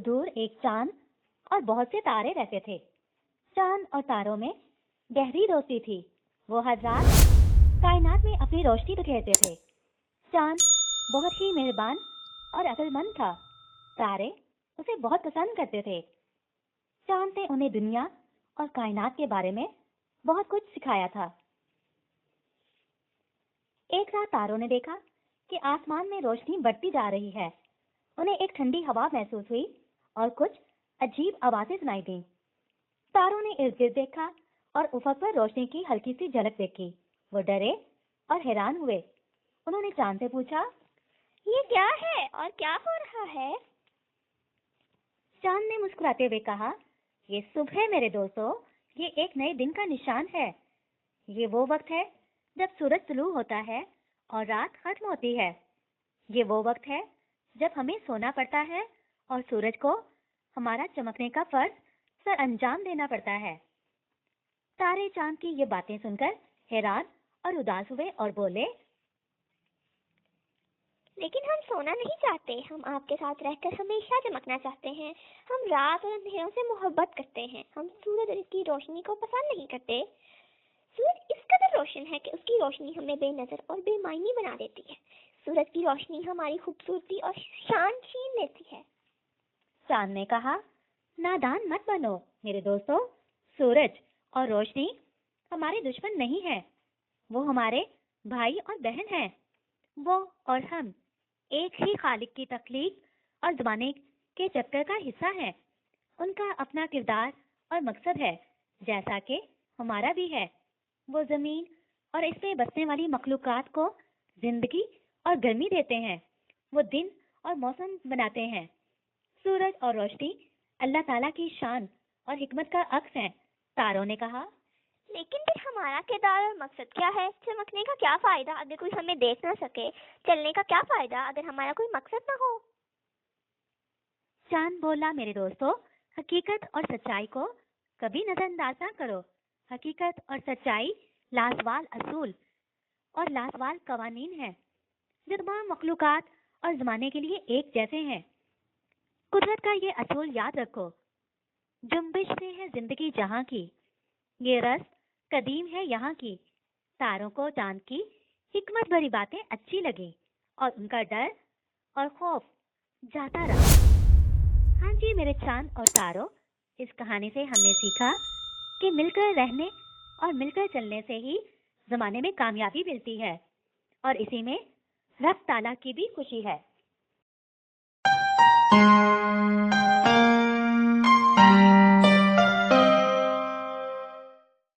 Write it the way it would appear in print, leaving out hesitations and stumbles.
دور ایک چاند اور بہت سے تارے رہتے تھے۔ چاند اور تاروں میں گہری دوستی تھی۔ وہ ہر رات کائنات میں اپنی روشنی بکھیرتے تھے۔ چاند بہت ہی مہربان اور عقل مند تھا۔ تارے اسے بہت پسند کرتے تھے۔ چاند نے انہیں دنیا اور کائنات کے بارے میں بہت کچھ سکھایا تھا۔ ایک رات تاروں نے دیکھا کہ آسمان میں روشنی بڑھتی جا رہی ہے۔ انہیں ایک ٹھنڈی ہوا محسوس ہوئی اور کچھ عجیب آوازیں سنائی دیں۔ تاروں نے ارد گرد دیکھا اور افق پر روشنی کی ہلکی سی جھلک دیکھی۔ وہ ڈرے اور حیران ہوئے۔ انہوں نے چاند سے پوچھا، یہ کیا ہے اور کیا ہو رہا ہے؟ چاند نے مسکراتے ہوئے کہا، یہ صبح ہے میرے دوستو، یہ ایک نئے دن کا نشان ہے۔ یہ وہ وقت ہے جب سورج طلوع ہوتا ہے اور رات ختم ہوتی ہے۔ یہ وہ وقت ہے جب ہمیں سونا پڑتا ہے اور سورج کو ہمارا چمکنے کا فرض سر انجام دینا پڑتا ہے۔ تارے چاند کی یہ باتیں سن کر حیران اور اداس ہوئے اور بولے، لیکن ہم سونا نہیں چاہتے، ہم آپ کے ساتھ رہ کر ہمیشہ چمکنا چاہتے ہیں۔ ہم رات اور اندھیروں سے محبت کرتے ہیں۔ ہم سورج اور اس کی روشنی کو پسند نہیں کرتے۔ سورج اس قدر روشن ہے کہ اس کی روشنی ہمیں بے نظر اور بے معنی بنا دیتی ہے۔ سورج کی روشنی ہماری خوبصورتی اور شان چھین لیتی ہے۔ چاند نے کہا، نادان مت بنو میرے دوستو، سورج اور روشنی ہمارے دشمن نہیں ہیں، وہ ہمارے بھائی اور بہن ہیں۔ وہ اور ہم ایک ہی خالق کی تخلیق اور زمانے کے چکر کا حصہ ہیں۔ ان کا اپنا کردار اور مقصد ہے، جیسا کہ ہمارا بھی ہے۔ وہ زمین اور اس میں بسنے والی مخلوقات کو زندگی اور گرمی دیتے ہیں۔ وہ دن اور موسم بناتے ہیں۔ سورج اور روشنی اللہ تعالیٰ کی شان اور حکمت کا عکس ہیں۔ تاروں نے کہا، لیکن پھر ہمارا کردار اور مقصد کیا ہے؟ چمکنے کا کیا فائدہ اگر کوئی ہمیں دیکھ نہ سکے؟ چلنے کا کیا فائدہ اگر ہمارا کوئی مقصد نہ ہو؟ چاند بولا، میرے دوستو، حقیقت اور سچائی کو کبھی نظر انداز نہ کرو۔ حقیقت اور سچائی لازوال اصول اور لازوال قوانین ہیں جو تمام مخلوقات اور زمانے کے لیے ایک جیسے ہیں۔ قدرت کا یہ اصول یاد رکھو، جنبش سے ہے زندگی جہاں کی، یہ رس قدیم ہے یہاں کی۔ تاروں کو چاند کی حکمت بھری باتیں اچھی لگیں اور ان کا ڈر اور خوف جاتا رہا۔ ہاں جی میرے چاند اور تاروں، اس کہانی سے ہم نے سیکھا کہ مل کر رہنے اور مل کر چلنے سے ہی زمانے میں کامیابی ملتی ہے، اور اسی میں رب تعالیٰ کی بھی خوشی ہے۔